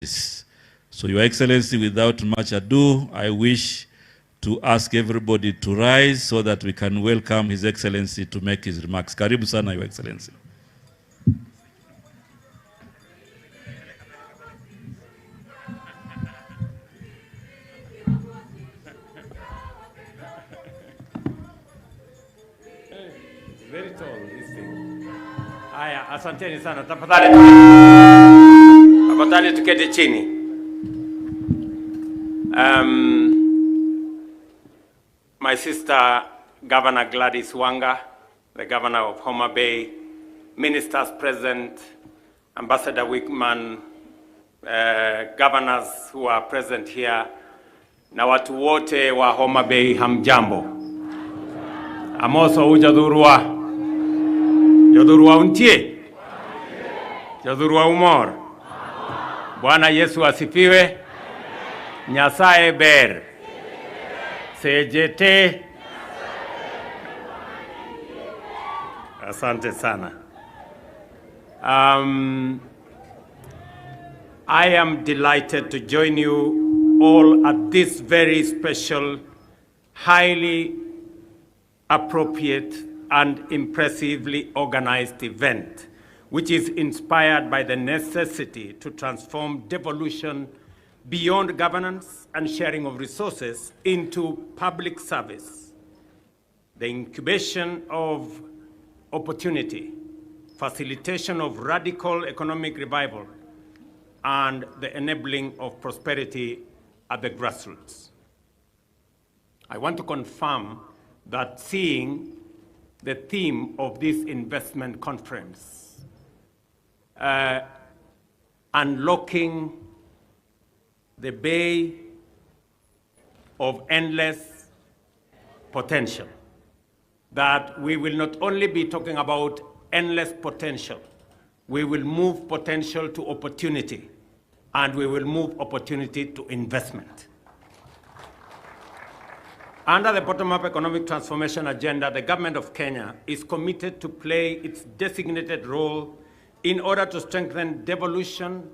So, Your Excellency, without much ado, I wish to ask everybody to rise so that we can welcome His Excellency to make his remarks. Karibu sana, Your Excellency. Very tall, this thing. Haya, asanteni sana. Tafadhali tuketi chini. My sister, Governor Gladys Wanga, the Governor of Homabay, ministers present, Ambassador Wickman, governors who are present here, na watu wote wa Homabay, hamjambo. Amoso ujadurua. Jadurua untie. Jadurua umor. Bwana Yesu asifiwe. Nyasaye ber. Sejete. Asante sana. I am delighted to join you all at this very special, highly appropriate and impressively organized event, which is inspired by the necessity to transform devolution beyond governance and sharing of resources into public service, the incubation of opportunity, facilitation of radical economic revival, and the enabling of prosperity at the grassroots. I want to confirm that seeing the theme of this investment conference, unlocking the bay of endless potential, that we will not only be talking about endless potential, we will move potential to opportunity, and we will move opportunity to investment. Under the bottom-up economic transformation agenda, the government of Kenya is committed to play its designated role in order to strengthen devolution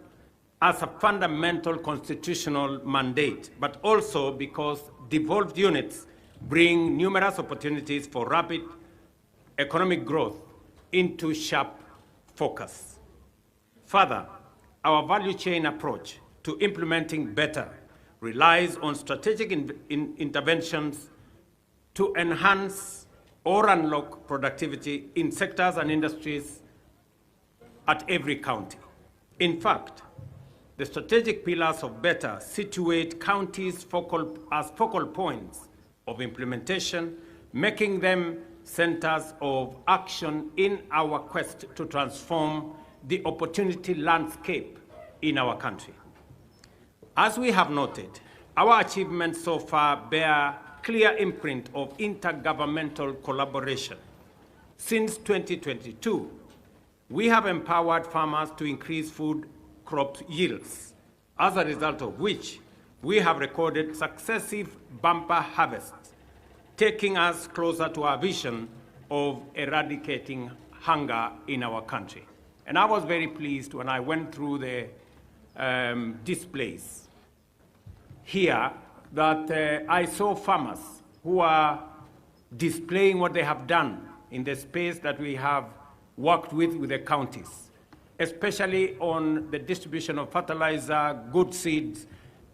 as a fundamental constitutional mandate, but also because devolved units bring numerous opportunities for rapid economic growth into sharp focus. Further, our value chain approach to implementing better relies on strategic interventions to enhance or unlock productivity in sectors and industries at every county. In fact, the strategic pillars of better situate counties as focal points of implementation, making them centers of action in our quest to transform the opportunity landscape in our country. As we have noted, our achievements so far bear clear imprint of intergovernmental collaboration. Since 2022, we have empowered farmers to increase food crop yields, as a result of which we have recorded successive bumper harvests, taking us closer to our vision of eradicating hunger in our country. And I was very pleased when I went through the displays here that I saw farmers who are displaying what they have done in the space that we have worked with the counties, especially on the distribution of fertilizer, good seeds,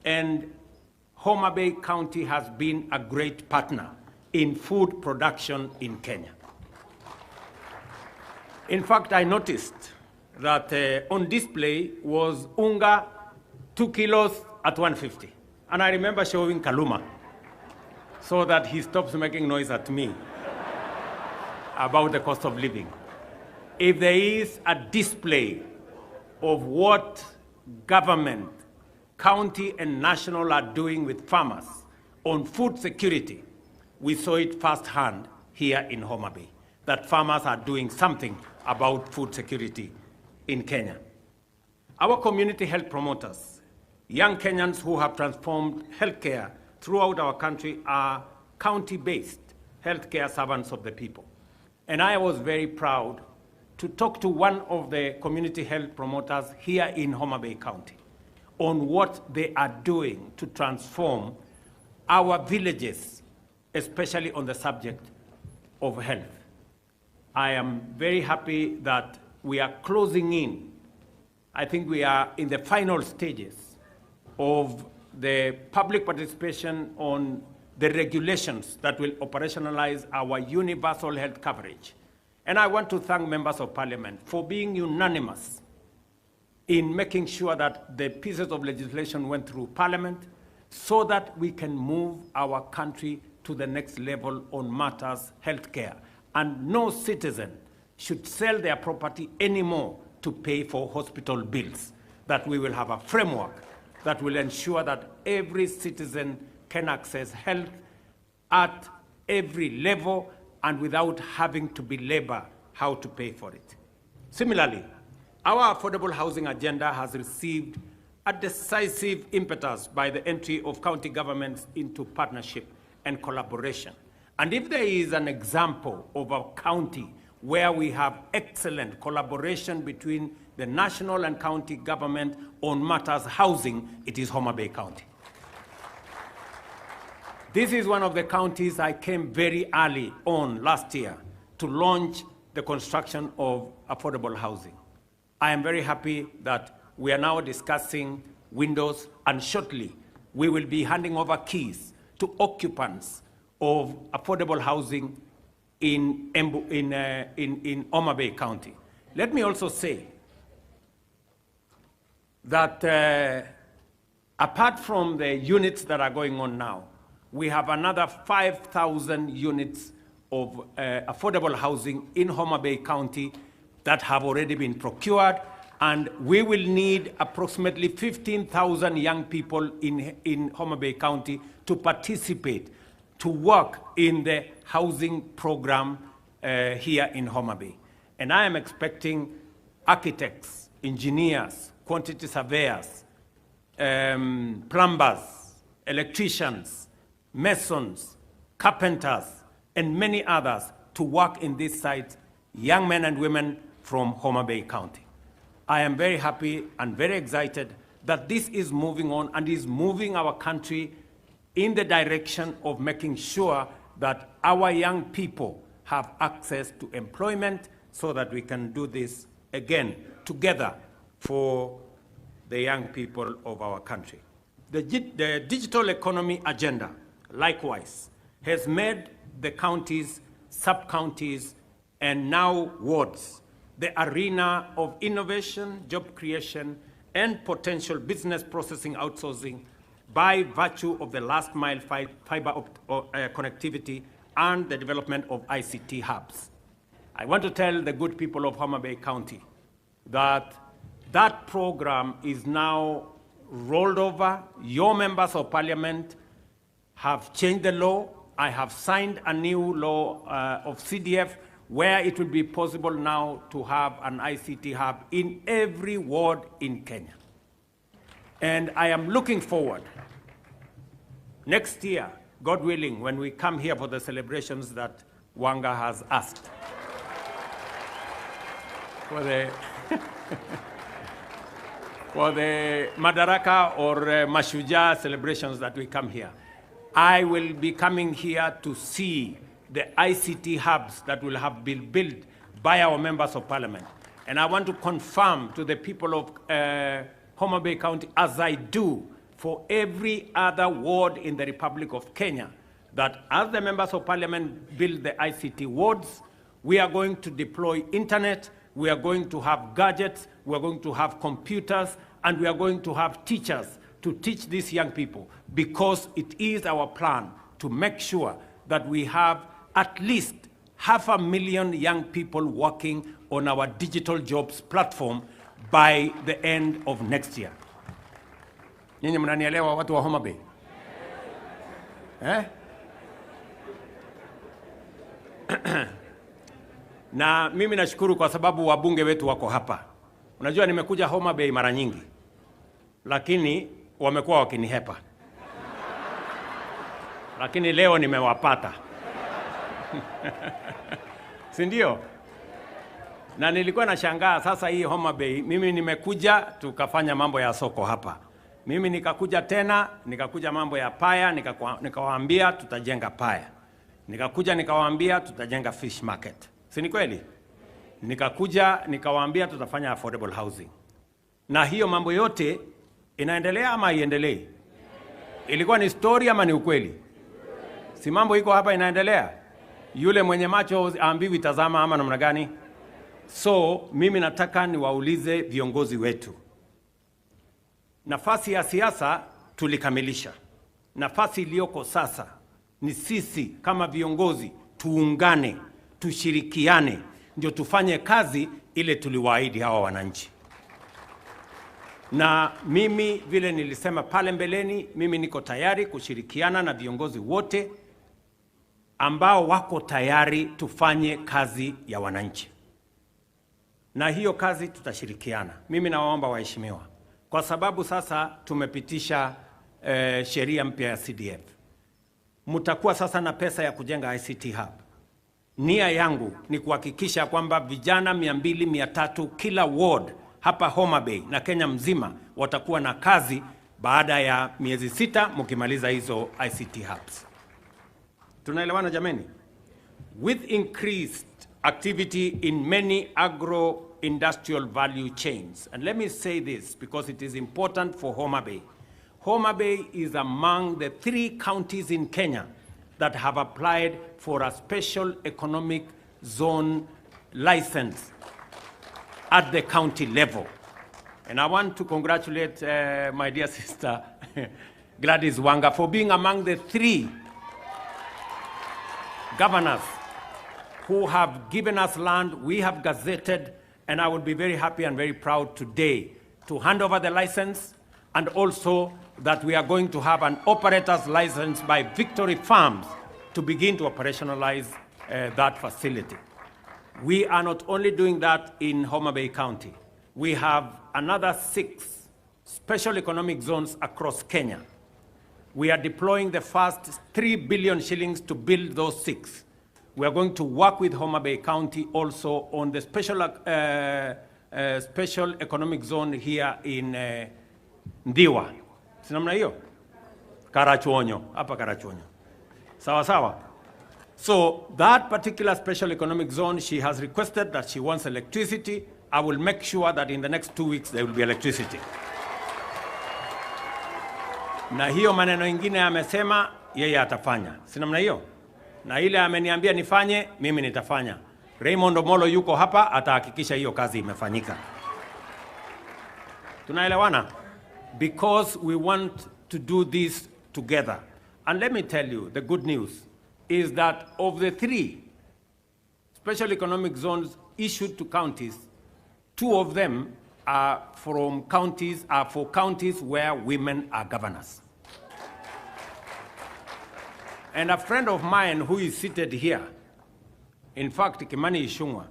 and Homabay County has been a great partner in food production in Kenya. In fact, I noticed that on display was unga, 2 kilos at 150. And I remember showing Kaluma so that he stops making noise at me about the cost of living. If there is a display of what government, county and national are doing with farmers on food security, we saw it firsthand here in Homabay, that farmers are doing something about food security in Kenya. Our community health promoters, young Kenyans who have transformed healthcare throughout our country, are county-based healthcare servants of the people. And I was very proud to talk to one of the community health promoters here in Homabay County on what they are doing to transform our villages, especially on the subject of health. I am very happy that we are closing in. I think we are in the final stages of the public participation on the regulations that will operationalize our universal health coverage. And I want to thank members of parliament for being unanimous in making sure that the pieces of legislation went through parliament so that we can move our country to the next level on matters healthcare. And no citizen should sell their property anymore to pay for hospital bills. That we will have a framework that will ensure that every citizen can access health at every level and without having to belabor how to pay for it. Similarly, our affordable housing agenda has received a decisive impetus by the entry of county governments into partnership and collaboration. And if there is an example of a county where we have excellent collaboration between the national and county government on matters housing, it is Homabay County. This is one of the counties I came very early on last year to launch the construction of affordable housing. I am very happy that we are now discussing windows, and shortly we will be handing over keys to occupants of affordable housing in Homabay County. Let me also say that apart from the units that are going on now, we have another 5,000 units of affordable housing in Homabay County that have already been procured, and we will need approximately 15,000 young people in Homabay County to participate, to work in the housing program here in Homabay. And I am expecting architects, engineers, quantity surveyors, plumbers, electricians, masons, carpenters, and many others to work in this site, young men and women from Homabay County. I am very happy and very excited that this is moving on and is moving our country in the direction of making sure that our young people have access to employment so that we can do this again together for the young people of our country. The digital economy agenda, likewise, has made the counties, sub-counties, and now wards the arena of innovation, job creation, and potential business processing outsourcing by virtue of the last mile fiber connectivity and the development of ICT hubs. I want to tell the good people of Homabay County that that program is now rolled over. Your members of parliament have changed the law. I have signed a new law of CDF where it will be possible now to have an ICT hub in every ward in Kenya. And I am looking forward next year, God willing, when we come here for the celebrations that Wanga has asked for the for the Madaraka or Mashujaa celebrations that we come here. I will be coming here to see the ICT hubs that will have been built by our members of parliament. And I want to confirm to the people of Homabay County, as I do for every other ward in the Republic of Kenya, that as the members of parliament build the ICT wards, we are going to deploy internet, we are going to have gadgets, we are going to have computers, and we are going to have teachers to teach these young people, because it is our plan to make sure that we have at least 500,000 young people working on our digital jobs platform by the end of next year. Nyinyi mnanielewa watu wa Homabay? Na mimi nashukuru kwa sababu wabunge wetu wako hapa. Unajua nimekuja Homabay mara nyingi, lakini wamekuwa wakinihepa. Lakini leo nimewapata. Si ndio? Na nilikuwa nashangaa sasa hii Homabay, mimi nimekuja tukafanya mambo ya soko hapa. Mimi nikakuja tena, nikakuja mambo ya paya, nikawaambia tutajenga paya. Nikakuja nikawaambia tutajenga fish market. Si ni kweli? Nikakuja nikawaambia tutafanya affordable housing. Na hiyo mambo yote inaendelea ama haiendelei? Ilikuwa ni story ama ni ukweli? Si mambo iko hapa inaendelea? Yule mwenye macho aambiwi tazama ama namna gani? So mimi nataka niwaulize viongozi wetu. Nafasi ya siasa tulikamilisha. Nafasi iliyoko sasa ni sisi kama viongozi tuungane, tushirikiane, ndio tufanye kazi ile tuliwaahidi hawa wananchi. Na mimi vile nilisema pale mbeleni, mimi niko tayari kushirikiana na viongozi wote ambao wako tayari tufanye kazi ya wananchi. Na hiyo kazi tutashirikiana. Mimi nawaomba waheshimiwa, kwa sababu sasa tumepitisha sheria mpya ya CDF. Mtakuwa sasa na pesa ya kujenga ICT hub. Nia yangu ni kuhakikisha kwamba vijana 200-300 kila ward hapa Homabay na Kenya mzima watakuwa na kazi baada ya miezi 6 mkimaliza hizo ICT hubs. Tunaelewana jameni? With increased activity in many agro-industrial value chains. And let me say this because it is important for Homabay. Homabay is among the 3 counties in Kenya that have applied for a special economic zone license at the county level. And I want to congratulate my dear sister Gladys Wanga for being among the 3 governors who have given us land. We have gazetted, and I would be very happy and very proud today to hand over the license, and also that we are going to have an operator's license by Victory Farms to begin to operationalize that facility. We are not only doing that in Homabay County. We have another 6 special economic zones across Kenya. We are deploying the first 3 billion shillings to build those 6. We are going to work with Homabay County also on the special economic zone here in Ndiwa. Sinamna hiyo? Karachuonyo, hapa Karachuonyo. Sawa sawa. So that particular special economic zone, she has requested that she wants electricity. I will make sure that in the next 2 weeks there will be electricity. Na hiyo maneno ingine amesema yeye atafanya. Sinamna hiyo? Na ile ameniambia nifanye, mimi nitafanya. Raymond Omolo yuko hapa, atahakikisha hiyo kazi imefanyika. Tunaelewana? Because we want to do this together. And let me tell you, the good news is that of the 3 special economic zones issued to counties, 2 of them are for counties where women are governors. And a friend of mine who is seated here, in fact, Kimani Ichung'wah,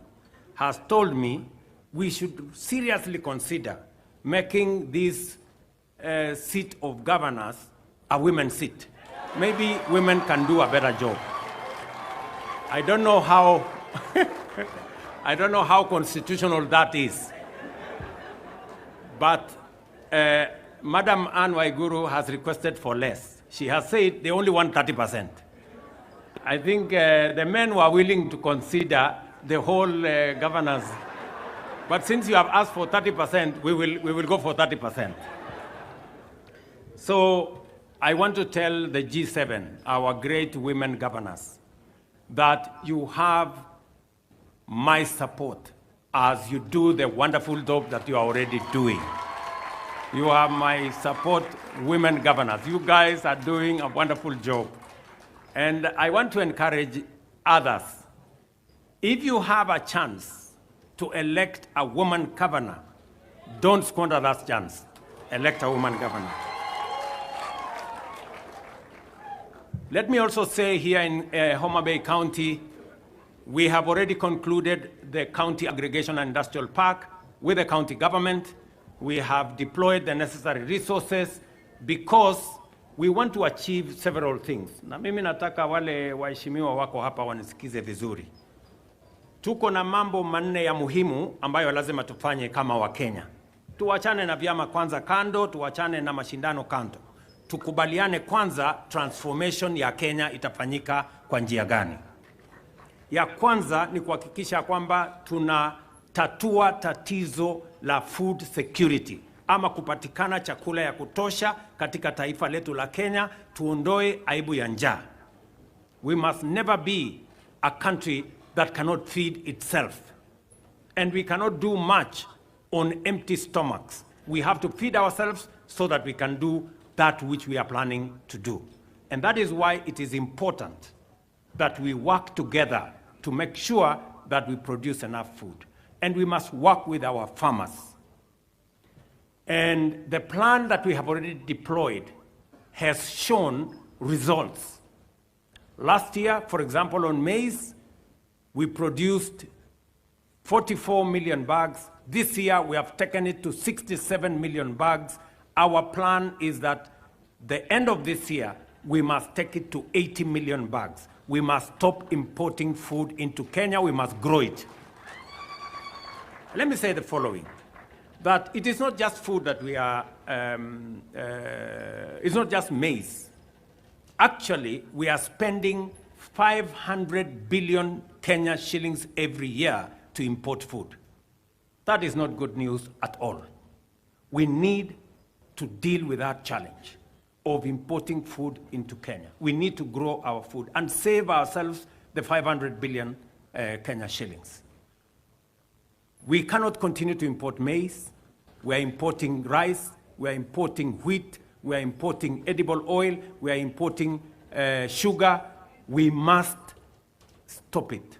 has told me we should seriously consider making this seat of governors a women's seat. Maybe women can do a better job. I don't know how I don't know how constitutional that is. But Madam Anne Waiguru has requested for less. She has said they only want 30%. I think the men were willing to consider the whole governors. But since you have asked for 30%, we will go for 30%. So I want to tell the G7, our great women governors, that you have my support as you do the wonderful job that you are already doing. You have my support, women governors. You guys are doing a wonderful job. And I want to encourage others. If you have a chance to elect a woman governor, don't squander that chance. Elect a woman governor. Let me also say here in Homabay County, we have already concluded the county aggregation and industrial park with the county government. We have deployed the necessary resources because we want to achieve several things. Na mimi nataka wale waheshimiwa wako hapa wanisikize vizuri. Tuko na mambo manne ya muhimu ambayo lazima tufanye kama Wakenya. tuachane na vyama kwanza kando, tuachane na mashindano kando. Tukubaliane kwanza transformation ya Kenya itafanyika kwa njia gani. Ya kwanza ni kuhakikisha kwamba tunatatua tatizo la food security, ama kupatikana chakula ya kutosha katika taifa letu la Kenya, tuondoe aibu ya njaa. We must never be a country that cannot feed itself. And we cannot do much on empty stomachs. We have to feed ourselves so that we can do that which we are planning to do. And that is why it is important that we work together to make sure that we produce enough food. And we must work with our farmers. And the plan that we have already deployed has shown results. Last year, for example, on maize, we produced 44 million bags. This year, we have taken it to 67 million bags. Our plan is that the end of this year, we must take it to 80 million bags. We must stop importing food into Kenya. We must grow it. Let me say the following, that it is not just food that we are, it's not just maize. Actually, we are spending 500 billion Kenya shillings every year to import food. That is not good news at all. We need to deal with that challenge of importing food into Kenya. We need to grow our food and save ourselves the 500 billion Kenya shillings. We cannot continue to import maize. We are importing rice. We are importing wheat. We are importing edible oil. We are importing sugar. We must stop it.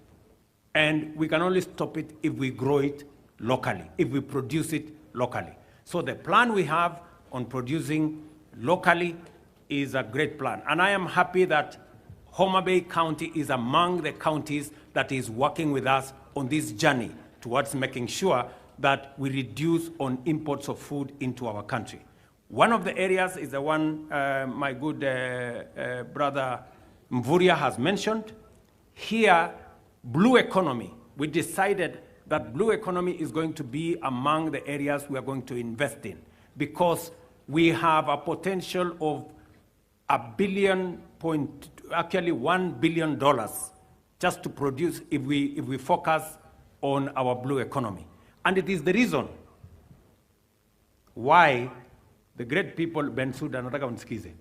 And we can only stop it if we grow it locally, if we produce it locally. So the plan we have on producing locally is a great plan. And I am happy that Homabay County is among the counties that is working with us on this journey towards making sure that we reduce on imports of food into our country. One of the areas is the one my good brother Mvurya has mentioned. Here, blue economy, we decided that blue economy is going to be among the areas we are going to invest in, because we have a potential of $1 billion just to produce if we focus on our blue economy. And it is the reason why the great people, Bensouda, nataka unisikize.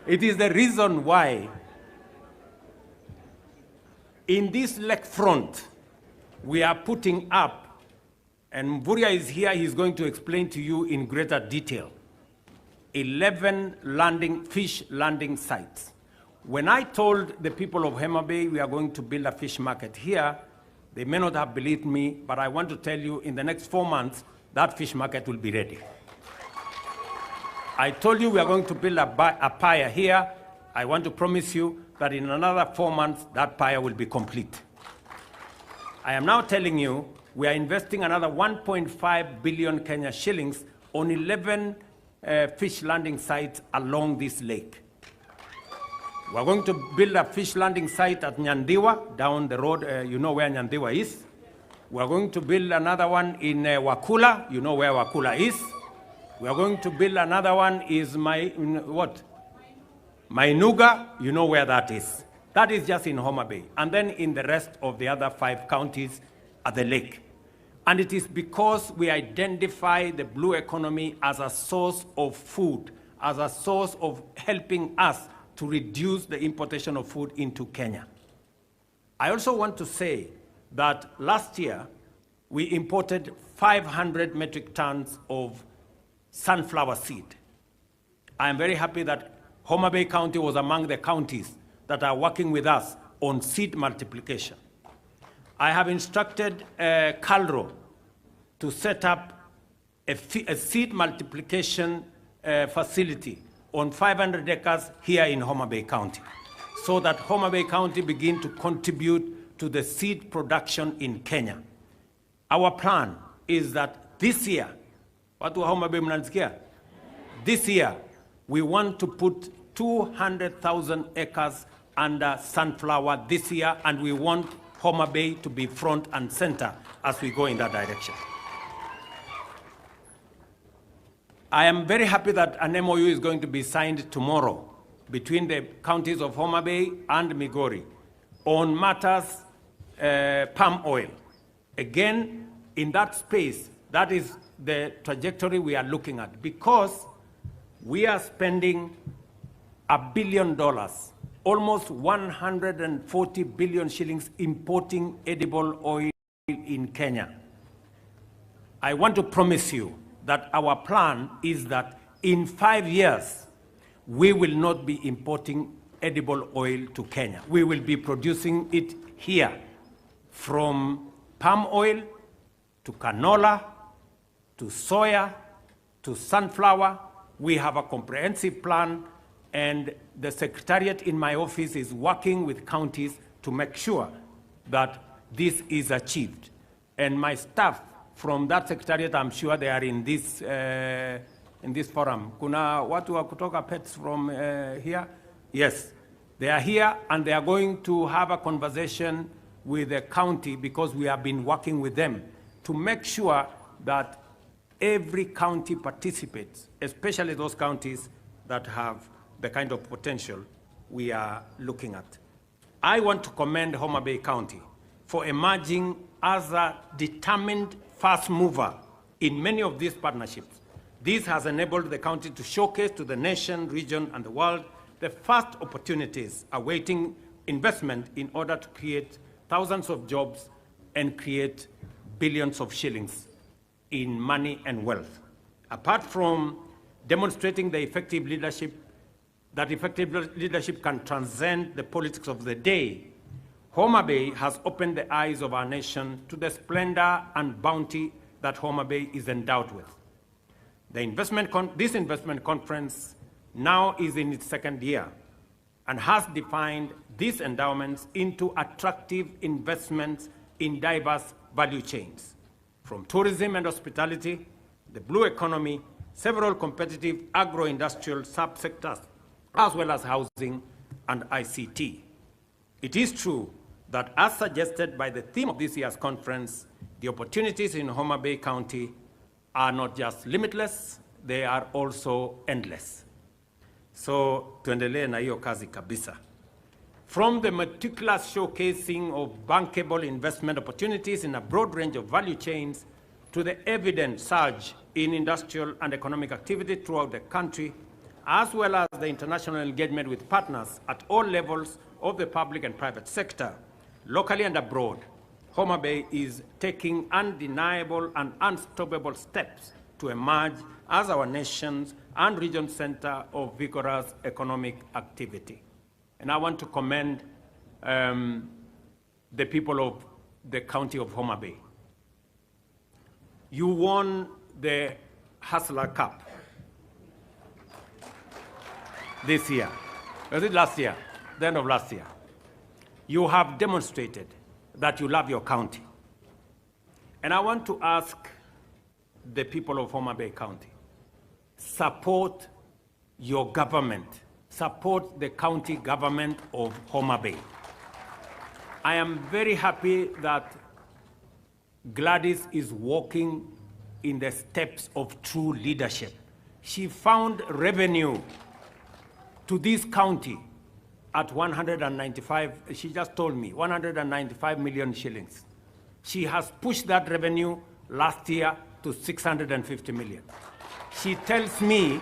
It is the reason why in this lake front we are putting up, and Mvurya is here, he's going to explain to you in greater detail, 11 fish landing sites. When I told the people of Homabay we are going to build a fish market here, they may not have believed me, but I want to tell you in the next 4 months, that fish market will be ready. I told you we are going to build a pier here. I want to promise you that in another 4 months, that pier will be complete. I am now telling you we are investing another 1.5 billion Kenya shillings on 11 fish landing sites along this lake. We are going to build a fish landing site at Nyandiwa, down the road. You know where Nyandiwa is. We are going to build another one in Wakula. You know where Wakula is. We are going to build another one Mainuga. You know where that is. That is just in Homabay. And then in the rest of the other 5 counties at the lake. And it is because we identify the blue economy as a source of food, as a source of helping us to reduce the importation of food into Kenya. I also want to say that last year, we imported 500 metric tons of sunflower seed. I am very happy that Homabay County was among the counties that are working with us on seed multiplication. I have instructed Calro to set up a seed multiplication facility on 500 acres here in Homabay County, so that Homabay County begin to contribute to the seed production in Kenya. Our plan is that this year, watu wa Homabay mnanisikia? This year, we want to put 200,000 acres under sunflower this year, and we want Homabay to be front and center as we go in that direction. I am very happy that an MOU is going to be signed tomorrow between the counties of Homabay and Migori on matters palm oil. Again, in that space, that is the trajectory we are looking at, because we are spending $1 billion, almost 140 billion shillings importing edible oil in Kenya. I want to promise you that our plan is that in 5 years, we will not be importing edible oil to Kenya. We will be producing it here, from palm oil to canola, to soya, to sunflower. We have a comprehensive plan, and the secretariat in my office is working with counties to make sure that this is achieved. And my staff from that secretariat, I'm sure they are in this forum. Kuna watu wa kutoka pets from here? Yes, they are here, and they are going to have a conversation with the county, because we have been working with them to make sure that every county participates, especially those counties that have the kind of potential we are looking at. I want to commend Homabay County for emerging as a determined fast mover in many of these partnerships. This has enabled the county to showcase to the nation, region, and the world the first opportunities awaiting investment in order to create thousands of jobs and create billions of shillings in money and wealth. Apart from demonstrating the effective leadership, that effective leadership can transcend the politics of the day, Homabay has opened the eyes of our nation to the splendor and bounty that Homabay is endowed with. This investment conference now is in its second year and has defined these endowments into attractive investments in diverse value chains, from tourism and hospitality, the blue economy, several competitive agro-industrial subsectors, as well as housing and ICT. It is true that, as suggested by the theme of this year's conference, the opportunities in Homabay County are not just limitless, they are also endless. So, tuendelee na hiyo kazi kabisa. From the meticulous showcasing of bankable investment opportunities in a broad range of value chains, to the evident surge in industrial and economic activity throughout the country, as well as the international engagement with partners at all levels of the public and private sector, locally and abroad, Homabay is taking undeniable and unstoppable steps to emerge as our nation's and region's center of vigorous economic activity. And I want to commend the people of the county of Homabay. You won the Hustler Cup this year. Was it last year? The end of last year. You have demonstrated that you love your county. And I want to ask the people of Homabay County, support your government, support the county government of Homabay. I am very happy that Gladys is walking in the steps of true leadership. She found revenue to this county at 195, she just told me, 195 million shillings. She has pushed that revenue last year to 650 million. She tells me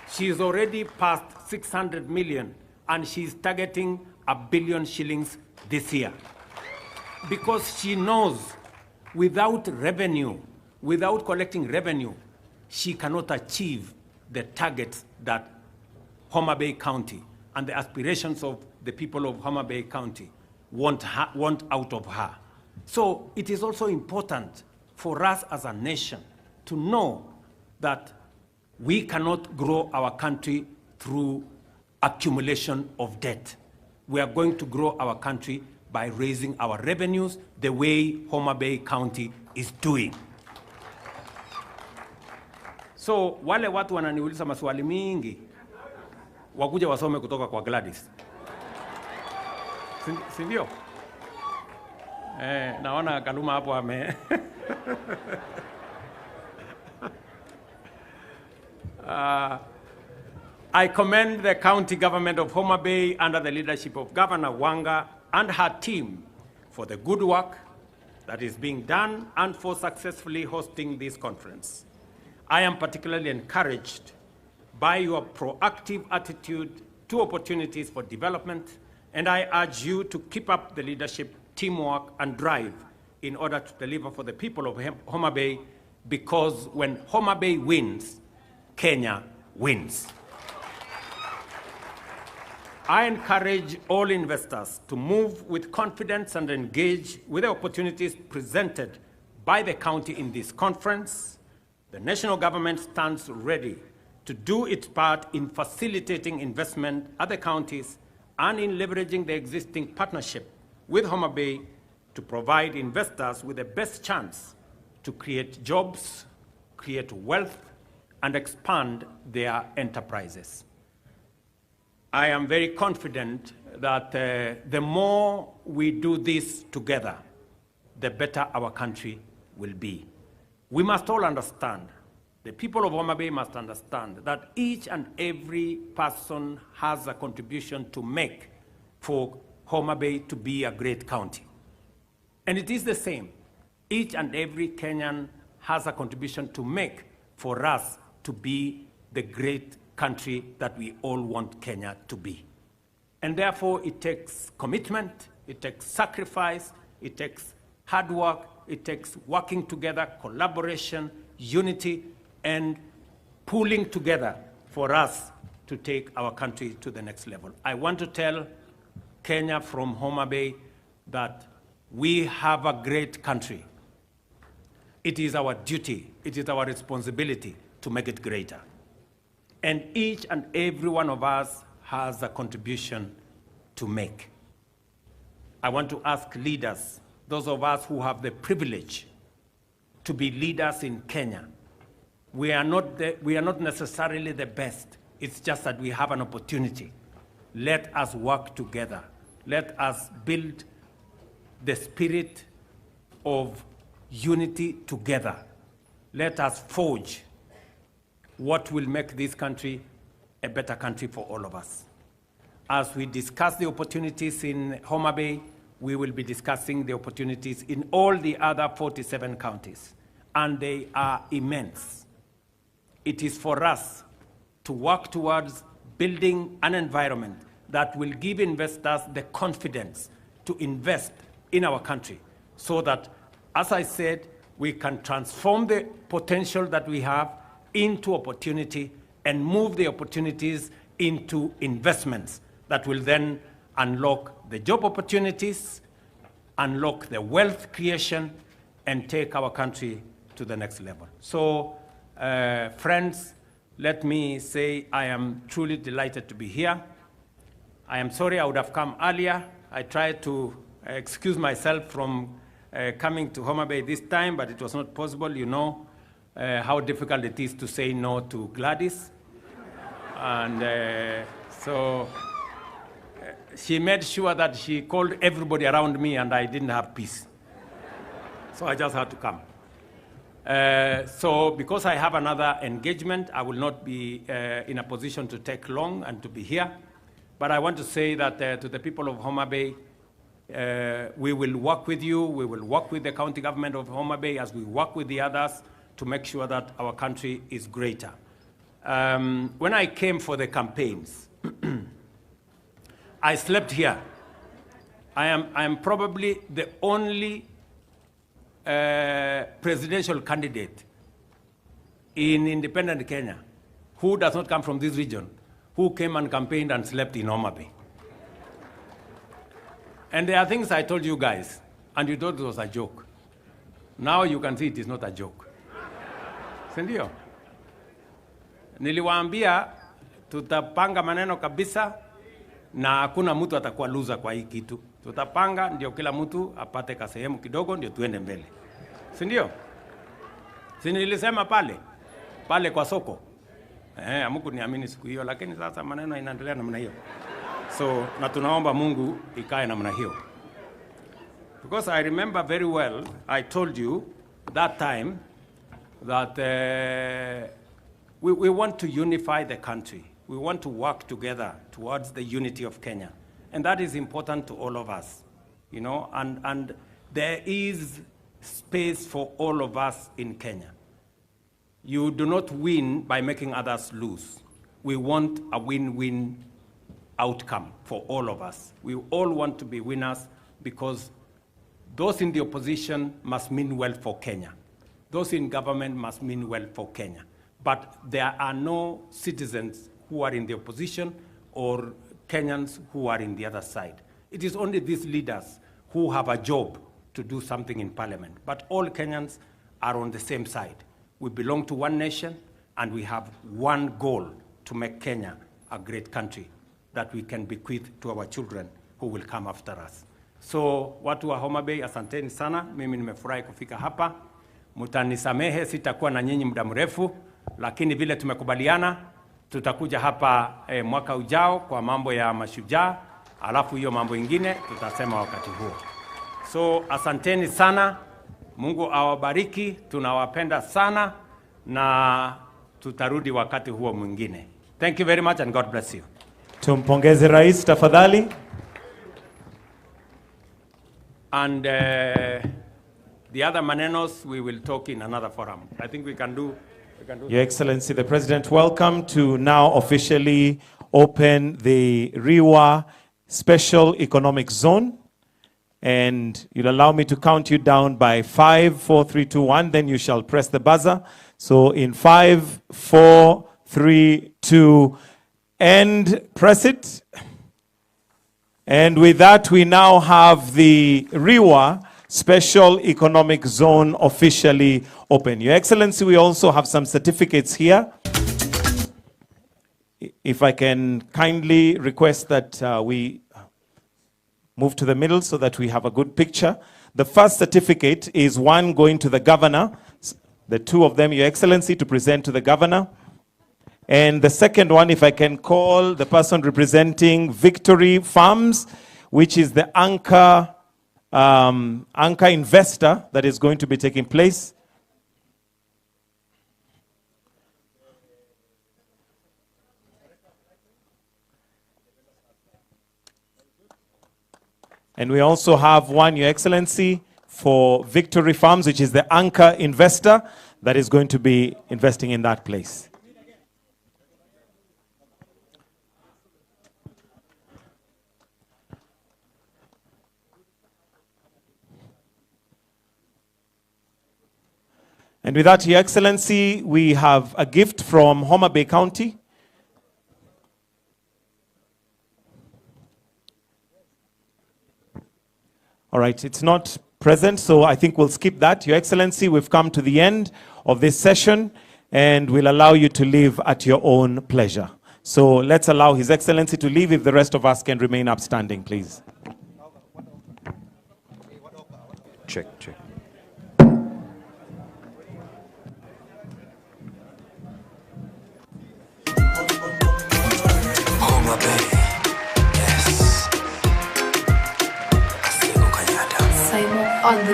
she's already passed 600 million and she's targeting $1 billion shillings this year. Because she knows without revenue, without collecting revenue, she cannot achieve the targets that Homabay County and the aspirations of the people of Homabay County want out of her. So it is also important for us as a nation to know that we cannot grow our country through accumulation of debt. We are going to grow our country by raising our revenues the way Homabay County is doing. So wale watu wananiuliza maswali mingi, wakuja wasome kutoka kwa Gladys. Sindio? Naona Kaluma hapo ame. I commend the county government of Homabay under the leadership of Governor Wanga and her team for the good work that is being done and for successfully hosting this conference. I am particularly encouraged by your proactive attitude to opportunities for development, and I urge you to keep up the leadership, teamwork, and drive in order to deliver for the people of Homabay, because when Homabay wins, Kenya wins. I encourage all investors to move with confidence and engage with the opportunities presented by the county in this conference. The national government stands ready to do its part in facilitating investment at the counties and in leveraging the existing partnership with Homabay to provide investors with the best chance to create jobs, create wealth, and expand their enterprises. I am very confident that the more we do this together, the better our country will be. We must all understand, the people of Homabay must understand that each and every person has a contribution to make for Homabay to be a great county. And it is the same. Each and every Kenyan has a contribution to make for us to be the great country that we all want Kenya to be. And therefore, it takes commitment, it takes sacrifice, it takes hard work, it takes working together, collaboration, unity, and pulling together for us to take our country to the next level. I want to tell Kenya from Homabay that we have a great country. It is our duty, it is our responsibility to make it greater. And each and every one of us has a contribution to make. I want to ask leaders, those of us who have the privilege to be leaders in Kenya. We are not necessarily the best. It's just that we have an opportunity. Let us work together. Let us build the spirit of unity together. Let us forge what will make this country a better country for all of us. As we discuss the opportunities in Homabay, we will be discussing the opportunities in all the other 47 counties, and they are immense. It is for us to work towards building an environment that will give investors the confidence to invest in our country so that, as I said, we can transform the potential that we have into opportunity and move the opportunities into investments that will then unlock the job opportunities, unlock the wealth creation, and take our country to the next level. So, friends, let me say I am truly delighted to be here. I am sorry I would have come earlier. I tried to excuse myself from coming to Homabay this time, but it was not possible. You know how difficult it is to say no to Gladys. And so she made sure that she called everybody around me, and I didn't have peace. So I just had to come. So because I have another engagement, I will not be in a position to take long and to be here. But I want to say that to the people of Homabay, we will work with you, we will work with the county government of Homabay as we work with the others to make sure that our country is greater. When I came for the campaigns, I slept here. I am probably the only presidential candidate in independent Kenya who does not come from this region, who came and campaigned and slept in Homabay. And there are things I told you guys, and you thought it was a joke. Now you can see it is not a joke. Sindio? Niliwaambia tutapanga maneno kabisa na hakuna mtu atakuwa loser kwa hii kitu. Tutapanga ndio kila mtu apate kasehemu kidogo ndio tuende mbele. Sindio? Si nilisema pale kwa soko. Hamuku niamini siku hiyo, lakini sasa maneno inaendelea namna hiyo. So na tunaomba Mungu ikae namna hiyo. Because I remember very well, I told you that time that we want to unify the country. We want to work together towards the unity of Kenya. And that is important to all of us, you know, and there is space for all of us in Kenya. You do not win by making others lose. We want a win-win outcome for all of us. We all want to be winners because those in the opposition must mean well for Kenya. Those in government must mean well for Kenya. But there are no citizens who are in the opposition or Kenyans who are in the other side. It is only these leaders who have a job to do something in parliament. But all Kenyans are on the same side. We belong to one nation and we have one goal to make Kenya a great country that we can bequeath to our children who will come after us. So watu wa Homabay, asanteni sana. Mimi nimefurahi kufika hapa. Mutanisamehe sitakuwa na nyinyi muda mrefu, lakini vile tumekubaliana tutakuja hapa mwaka ujao kwa mambo ya mashujaa, alafu hiyo mambo ingine tutasema wakati huo. So asanteni sana. Mungu awabariki. Tunawapenda sana na tutarudi wakati huo mwingine. Thank you very much and God bless you. Tumpongeze Rais tafadhali. And the other manenos we will talk in another forum. I think we can do Your Excellency the President, welcome to now officially open the Riwa Special Economic Zone. And you'll allow me to count you down by 5, 4, 3, 2, 1. Then you shall press the buzzer. So in 5, 4, 3, 2, and press it. And with that, we now have the Riwa Special Economic Zone officially open. Your Excellency, we also have some certificates here. If I can kindly request that we move to the middle so that we have a good picture. The first certificate is one going to the governor. The two of them, Your Excellency, to present to the governor. And the second one, if I can call the person representing Victory Farms, which is the anchor investor that is going to be taking place. And we also have one, Your Excellency, for Victory Farms, which is the anchor investor that is going to be investing in that place. And with that, Your Excellency, we have a gift from Homabay County. All right, it's not present, so I think we'll skip that. Your Excellency, we've come to the end of this session, and we'll allow you to leave at your own pleasure. So let's allow His Excellency to leave if the rest of us can remain upstanding, please. Check, check. Homabay. Yes. On the